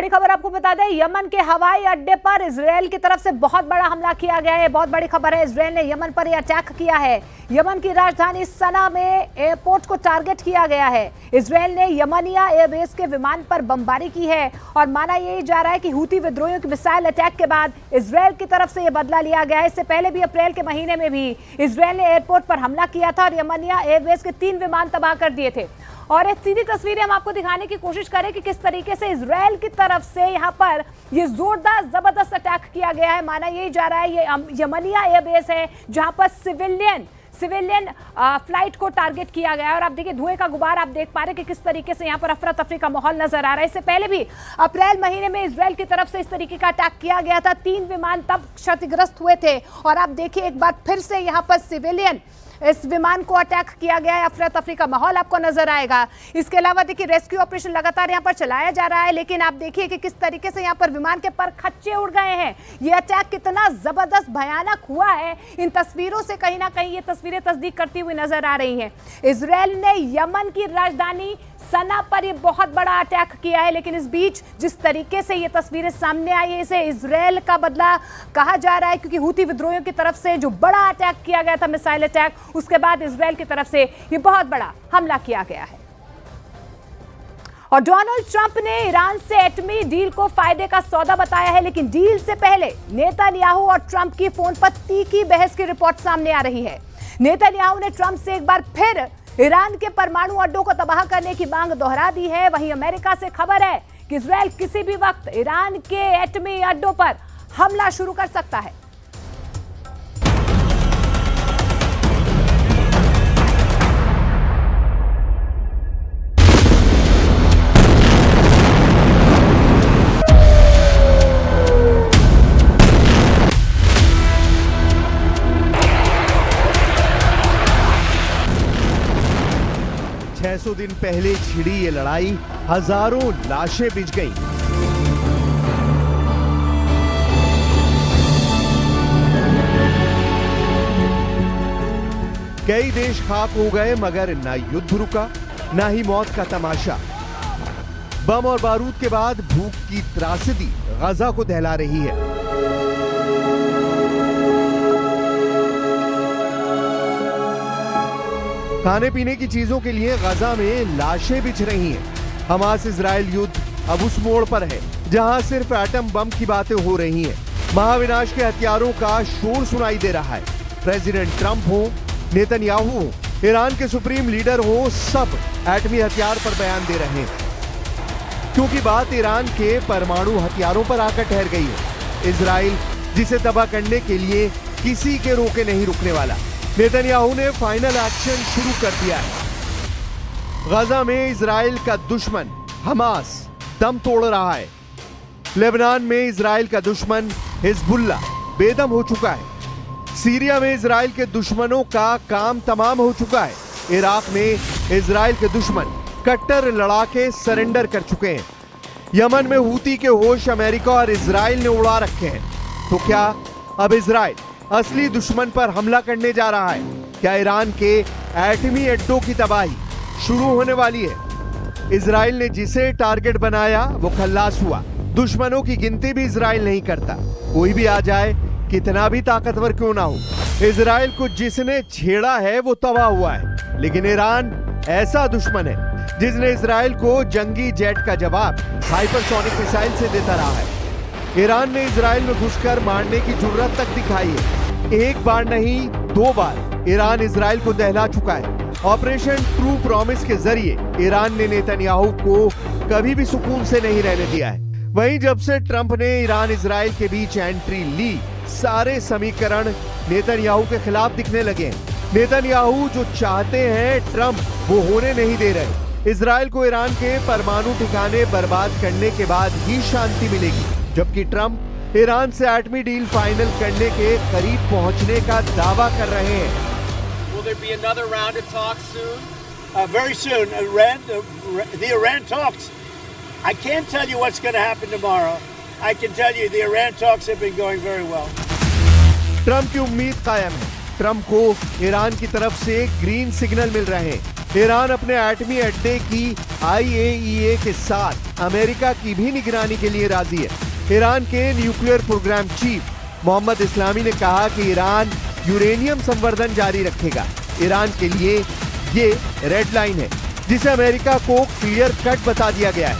बड़ी खबर आपको बता दें, यमन के हवाई अड्डे पर इजरायल की तरफ से बहुत बड़ा हमला किया गया है। बहुत बड़ी खबर है, इजरायल ने यमन पर यह अटैक किया है। यमन की राजधानी सना में एयरपोर्ट को टारगेट किया गया है। इजरायल ने यमनिया एयरबेस के विमान पर बमबारी की है और माना यही जा रहा है कि हूती विद्रोहियों के मिसाइल अटैक के बाद इजरायल की तरफ से यह बदला लिया गया है। इससे पहले भी अप्रैल के महीने में भी इजरायल ने एयरपोर्ट पर हमला किया था और यमनिया एयरबेस के 3 विमान तबाह कर दिए थे। और एक सीधी तस्वीरें हम आपको दिखाने की कोशिश करें कि किस तरीके से इजरायल की तरफ से यहां पर ये जोरदार जबरदस्त अटैक किया गया है। माना यही जा रहा है ये यमनिया एयरबेस है जहां पर सिविलियन फ्लाइट को टारगेट किया गया है। और आप देखिए धुएं का गुबार आप देख पा रहे हैं कि किस तरीके से यहां पर अफरा तफरी का माहौल नजर आ रहा है। इससे पहले भी अप्रैल महीने में इजरायल की तरफ से इस तरीके का अटैक किया गया था। 3 विमान तब क्षतिग्रस्त हुए थे और आप देखिए एक बार फिर से यहां पर सिविलियन इस विमान को अटैक किया गया है। अफरा तफरी का माहौल आपको नजर आएगा। इसके अलावा देखिए रेस्क्यू ऑपरेशन लगातार यहां पर चलाया जा रहा है, लेकिन आप देखिए कि किस तरीके से यहां पर विमान के पर खच्चे उड़ गए हैं। ये अटैक कितना जबरदस्त भयानक हुआ है, इन तस्वीरों से कहीं ना कहीं ये तस्वीरें तस्दीक करती हुई नजर आ रही हैं। इजरायल ने यमन की राजधानी सना पर ये बहुत बड़ा अटैक किया है, लेकिन इस बीच जिस तरीके से ये तस्वीरें सामने आई है इसे इजरायल का बदला कहा जा रहा है, क्योंकि हूती विद्रोहियों की तरफ से जो बड़ा अटैक किया गया था, मिसाइल अटैक, उसके बाद इजरायल की तरफ से ये बहुत बड़ा हमला किया गया है। और डोनाल्ड ट्रंप ने ईरान से एटमी डील को फायदे का सौदा बताया है, लेकिन डील से पहले नेतन्याहू और ट्रंप की फोन पर तीखी बहस की रिपोर्ट सामने आ रही है। नेतन्याहू ने ट्रंप से एक बार फिर ईरान के परमाणु अड्डों को तबाह करने की मांग दोहरा दी है। वहीं अमेरिका से खबर है कि इजरायल किसी भी वक्त ईरान के एटमी अड्डों पर हमला शुरू कर सकता है। दिन पहले छिड़ी ये लड़ाई, हजारों लाशें बिछ गईं। कई देश खाक हो गए, मगर ना युद्ध रुका, ना ही मौत का तमाशा। बम और बारूद के बाद भूख की त्रासदी गजा को दहला रही है। खाने पीने की चीजों के लिए गजा में लाशें बिछ रही हैं। हमास इजराइल युद्ध अब उस मोड़ पर है जहां सिर्फ एटम बम की बातें हो रही हैं। महाविनाश के हथियारों का शोर सुनाई दे रहा है। प्रेसिडेंट ट्रंप हो, नेतन्याहू हो, ईरान के सुप्रीम लीडर हो, सब एटमी हथियार पर बयान दे रहे हैं, क्योंकि बात ईरान के परमाणु हथियारों पर आकर ठहर गई है। इजराइल जिसे तबाह करने के लिए किसी के रोके नहीं रुकने वाला। नेतन्याहू ने फाइनल एक्शन शुरू कर दिया है। गजा में इजराइल का दुश्मन हमास दम तोड़ रहा है। लेबनान में इजराइल का दुश्मन हिजबुल्ला बेदम हो चुका है। सीरिया में इजराइल के दुश्मनों का काम तमाम हो चुका है। इराक में इजराइल के दुश्मन कट्टर लड़ाके सरेंडर कर चुके हैं। यमन में हूती के होश अमेरिका और इजराइल ने उड़ा रखे हैं। तो क्या अब इजराइल असली दुश्मन पर हमला करने जा रहा है? क्या ईरान के एटमी अड्डों की तबाही शुरू होने वाली है? इजराइल ने जिसे टारगेट बनाया वो खल्लास हुआ। दुश्मनों की गिनती भी इजराइल नहीं करता। कोई भी आ जाए, कितना भी ताकतवर क्यों ना हो, इजराइल को जिसने छेड़ा है वो तबाह हुआ है। लेकिन ईरान ऐसा दुश्मन है जिसने इजराइल को जंगी जेट का जवाब हाइपरसोनिक मिसाइल से देता रहा है। ईरान ने इजराइल में घुसकर मारने की जुर्रत तक दिखाई है। एक बार नहीं 2 बार ईरान इजराइल को दहला चुका है। ऑपरेशन ट्रू प्रॉमिस के जरिए ईरान ने नेतन्याहू को कभी भी सुकून से नहीं रहने दिया है। वहीं जब से ट्रंप ने ईरान इजराइल के बीच एंट्री ली, सारे समीकरण नेतन्याहू के खिलाफ दिखने लगे हैं। नेतन्याहू जो चाहते हैं ट्रंप वो होने नहीं दे रहे। इजराइल को ईरान के परमाणु ठिकाने बर्बाद करने के बाद ही शांति मिलेगी, जबकि ट्रंप ईरान से एटमी डील फाइनल करने के करीब पहुंचने का दावा कर रहे हैं। Will there be another round of talks soon? Very soon. The Iran talks. I can't tell you what's going to happen tomorrow. I can tell you the Iran talks have been going very well. Trump की उम्मीद कायम है। Trump को Iran की तरफ से green signal मिल रहे हैं। ईरान अपने एटमी अड्डे की IAEA के साथ अमेरिका की भी निगरानी के लिए राजी है। ईरान के न्यूक्लियर प्रोग्राम चीफ मोहम्मद इस्लामी ने कहा कि ईरान यूरेनियम संवर्धन जारी रखेगा। ईरान के लिए ये रेड लाइन है जिसे अमेरिका को क्लियर कट बता दिया गया है।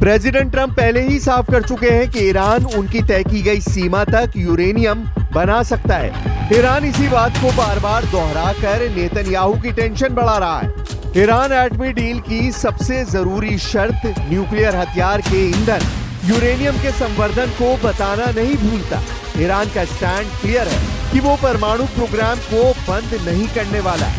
प्रेसिडेंट ट्रंप पहले ही साफ कर चुके हैं कि ईरान उनकी तय की गई सीमा तक यूरेनियम बना सकता है। ईरान इसी बात को बार बार दोहराकर नेतन्याहू की टेंशन बढ़ा रहा है। ईरान एटमी डील की सबसे जरूरी शर्त न्यूक्लियर हथियार के ईंधन यूरेनियम के संवर्धन को बताना नहीं भूलता। ईरान का स्टैंड क्लियर है कि वो परमाणु प्रोग्राम को बंद नहीं करने वाला है।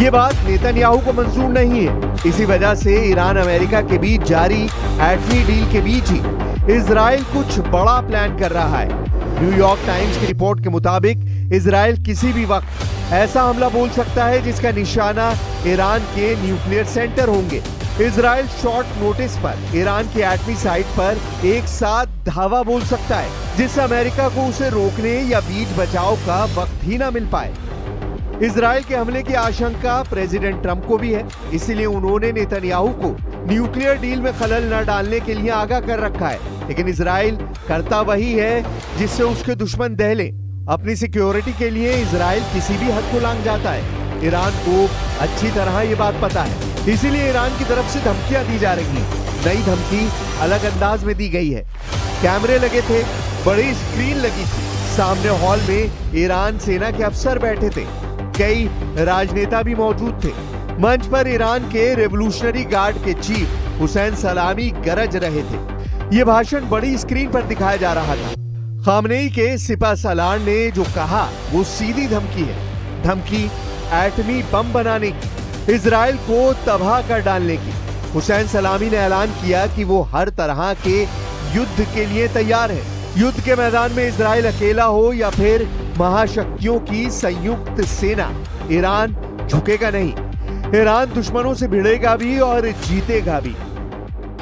ये बात नेतन्याहू को मंजूर नहीं है। इसी वजह से ईरान अमेरिका के बीच जारी एटमी डील के बीच ही इजराइल कुछ बड़ा प्लान कर रहा है। न्यूयॉर्क टाइम्स की रिपोर्ट के मुताबिक इजराइल किसी भी वक्त ऐसा हमला बोल सकता है जिसका निशाना ईरान के न्यूक्लियर सेंटर होंगे। इजराइल शॉर्ट नोटिस पर ईरान की एटमी साइट पर एक साथ धावा बोल सकता है जिससे अमेरिका को उसे रोकने या बीच बचाव का वक्त ही ना मिल पाए। इजराइल के हमले की आशंका प्रेसिडेंट ट्रंप को भी है, इसीलिए उन्होंने नेतन्याहू को न्यूक्लियर डील में खलल न डालने के लिए आगाह कर रखा है। लेकिन इजराइल करता वही है जिससे उसके दुश्मन दहले। अपनी सिक्योरिटी के लिए इजराइल किसी भी हद को लांघ जाता है। ईरान को अच्छी तरह ये बात पता है, इसीलिए ईरान की तरफ से धमकियां दी जा रही हैं। नई धमकी अलग अंदाज में दी गई है। कैमरे लगे थे, बड़ी स्क्रीन लगी थी, सामने हॉल में ईरान सेना के अफसर बैठे थे, कई राजनेता भी मौजूद थे। मंच पर ईरान के रेवोल्यूशनरी गार्ड के चीफ हुसैन सलामी गरज रहे थे। ये भाषण बड़ी स्क्रीन पर दिखाया जा रहा था। खामनेई के सिपह सालार ने जो कहा वो सीधी धमकी है। धमकी एटमी बम बनाने की, इजराइल को तबाह कर डालने की। हुसैन सलामी ने ऐलान किया कि वो हर तरह के युद्ध के लिए तैयार है। युद्ध के मैदान में इजराइल अकेला हो या फिर महाशक्तियों की संयुक्त सेना, ईरान झुकेगा नहीं। ईरान दुश्मनों से भिड़ेगा भी और जीतेगा भी।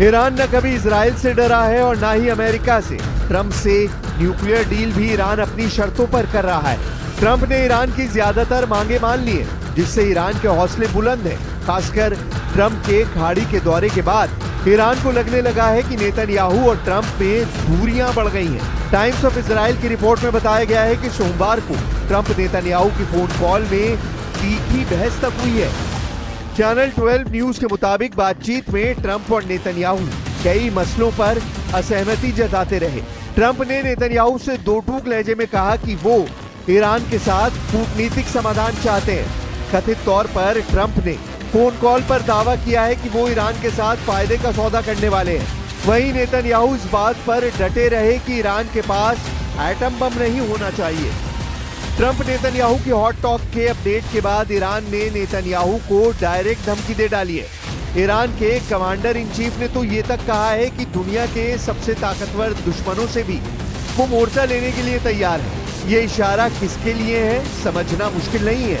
ईरान न कभी इजराइल से डरा है और ना ही अमेरिका से। ट्रंप से न्यूक्लियर डील भी ईरान अपनी शर्तों पर कर रहा है। ट्रंप ने ईरान की ज्यादातर मांगे मान ली है, जिससे ईरान के हौसले बुलंद हैं। खासकर ट्रंप के खाड़ी के दौरे के बाद ईरान को लगने लगा है कि नेतन्याहू और ट्रंप में दूरियां बढ़ गई हैं। टाइम्स ऑफ इजराइल की रिपोर्ट में बताया गया है कि सोमवार को ट्रंप नेतन्याहू की फोन कॉल में तीखी बहस तक हुई है। चैनल 12 न्यूज के मुताबिक बातचीत में ट्रंप और नेतन्याहू कई मसलों पर असहमति जताते रहे। ट्रंप ने नेतन्याहू से दो टूक लहजे में कहा कि वो ईरान के साथ कूटनीतिक समाधान चाहते हैं। कथित तौर पर ट्रंप ने फोन कॉल पर दावा किया है कि वो ईरान के साथ फायदे का सौदा करने वाले हैं। वहीं नेतन्याहू इस बात पर डटे रहे कि ईरान के पास एटम बम नहीं होना चाहिए। ट्रंप नेतन्याहू की हॉट टॉक के अपडेट के बाद ईरान ने नेतन्याहू को डायरेक्ट धमकी दे डाली है। ईरान के कमांडर इन चीफ ने तो ये तक कहा है कि दुनिया के सबसे ताकतवर दुश्मनों से भी वो मोर्चा लेने के लिए तैयार है। ये इशारा किसके लिए है समझना मुश्किल नहीं है।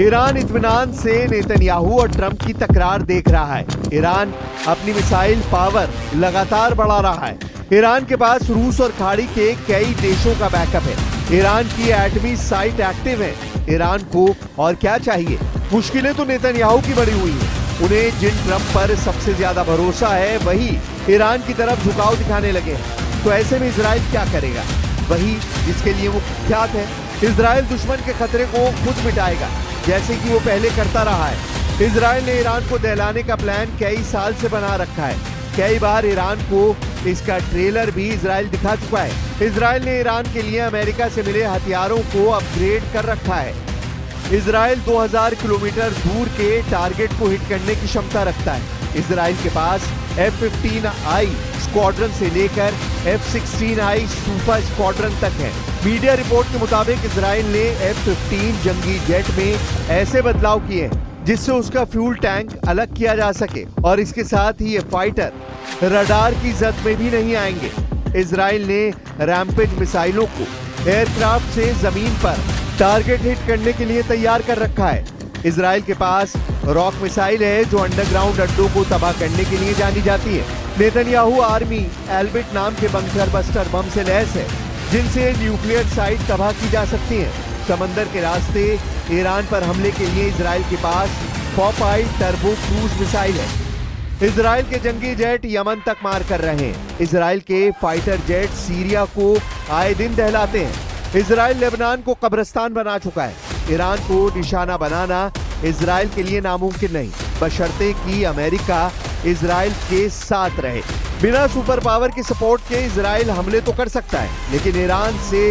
ईरान इत्मीनान से नेतन्याहू और ट्रंप की तकरार देख रहा है। ईरान अपनी मिसाइल पावर लगातार बढ़ा रहा है। ईरान के पास रूस और खाड़ी के कई देशों का बैकअप है। ईरान की एटमी साइट एक्टिव है। ईरान को और क्या चाहिए? मुश्किलें तो नेतन्याहू की बढ़ी हुई है। उन्हें जिन ट्रंप पर सबसे ज्यादा भरोसा है वही ईरान की तरफ झुकाव दिखाने लगे हैं। तो ऐसे में इजराइल क्या करेगा? वही जिसके लिए वो कुख्यात है। इजराइल दुश्मन के खतरे को खुद मिटाएगा, जैसे कि वो पहले करता रहा है। इजराइल ने ईरान को दहलाने का प्लान कई साल से बना रखा है। कई बार ईरान को इसका ट्रेलर भी इजराइल दिखा चुका है। इजराइल ने ईरान के लिए अमेरिका से मिले हथियारों को अपग्रेड कर रखा है। इजराइल 2000 किलोमीटर दूर के टारगेट को हिट करने की क्षमता रखता है। इजराइल के पास F-15I स्क्वाड्रन से लेकर F-16I सुपर स्क्वाड्रन तक है। मीडिया रिपोर्ट के मुताबिक इजराइल ने F-15 जंगी जेट में ऐसे बदलाव किए हैं जिससे उसका फ्यूल टैंक अलग किया जा सके और इसके साथ ही ये फाइटर रडार की जद में भी नहीं आएंगे। इजराइल ने रैम्पेज मिसाइलों को एयरक्राफ्ट से जमीन पर टारगेट हिट करने के लिए तैयार कर रखा है। इजराइल के पास रॉक मिसाइल है जो अंडरग्राउंड अड्डों को तबाह करने के लिए जानी जाती है। नेतन्याहू आर्मी एल्बिट नाम के बंकर बस्टर बम से लैस है जिनसे न्यूक्लियर साइट तबाह की जा सकती है। समंदर के रास्ते ईरान पर हमले के लिए इजराइल के पास पॉपाई टर्बो क्रूज मिसाइल है। इजराइल के जंगी जेट यमन तक मार कर रहे हैं। इजराइल के फाइटर जेट सीरिया को आए दिन दहलाते हैं। इजराइल लेबनान को कब्रिस्तान बना चुका है। ईरान को निशाना बनाना इजराइल के लिए नामुमकिन नहीं, बशर्ते कि अमेरिका इजराइल के साथ रहे। बिना सुपर पावर की सपोर्ट के इजराइल हमले तो कर सकता है, लेकिन ईरान से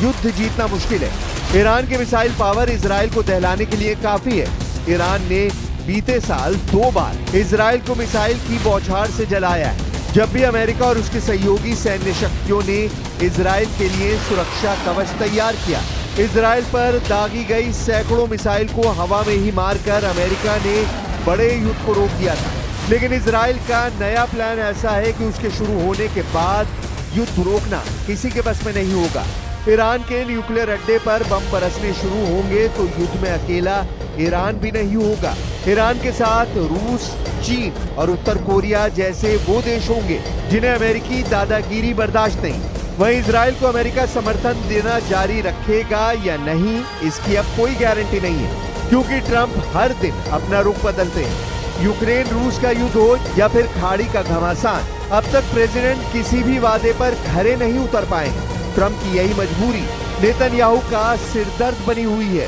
युद्ध जीतना मुश्किल है। ईरान की मिसाइल पावर इजराइल को दहलाने के लिए काफी है। ईरान ने बीते साल 2 बार इजराइल को मिसाइल की बौछार से जलाया है, जब भी अमेरिका और उसकी सहयोगी सैन्य शक्तियों ने इजराइल के लिए सुरक्षा कवच तैयार किया। इजराइल पर दागी गई सैकड़ों मिसाइल को हवा में ही मारकर अमेरिका ने बड़े युद्ध को रोक दिया था। लेकिन इजराइल का नया प्लान ऐसा है कि उसके शुरू होने के बाद युद्ध रोकना किसी के बस में नहीं होगा। ईरान के न्यूक्लियर अड्डे पर बम बरसने शुरू होंगे तो युद्ध में अकेला ईरान भी नहीं होगा। ईरान के साथ रूस, चीन और उत्तर कोरिया जैसे वो देश होंगे जिन्हें अमेरिकी दादागिरी बर्दाश्त नहीं। वहीं इजराइल को अमेरिका समर्थन देना जारी रखेगा या नहीं, इसकी अब कोई गारंटी नहीं है, क्योंकि ट्रंप हर दिन अपना रुख बदलते हैं। यूक्रेन रूस का युद्ध हो या फिर खाड़ी का घमासान, अब तक प्रेसिडेंट किसी भी वादे पर खरे नहीं उतर पाए हैं। ट्रंप की यही मजबूरी नेतन्याहू का सिरदर्द बनी हुई है।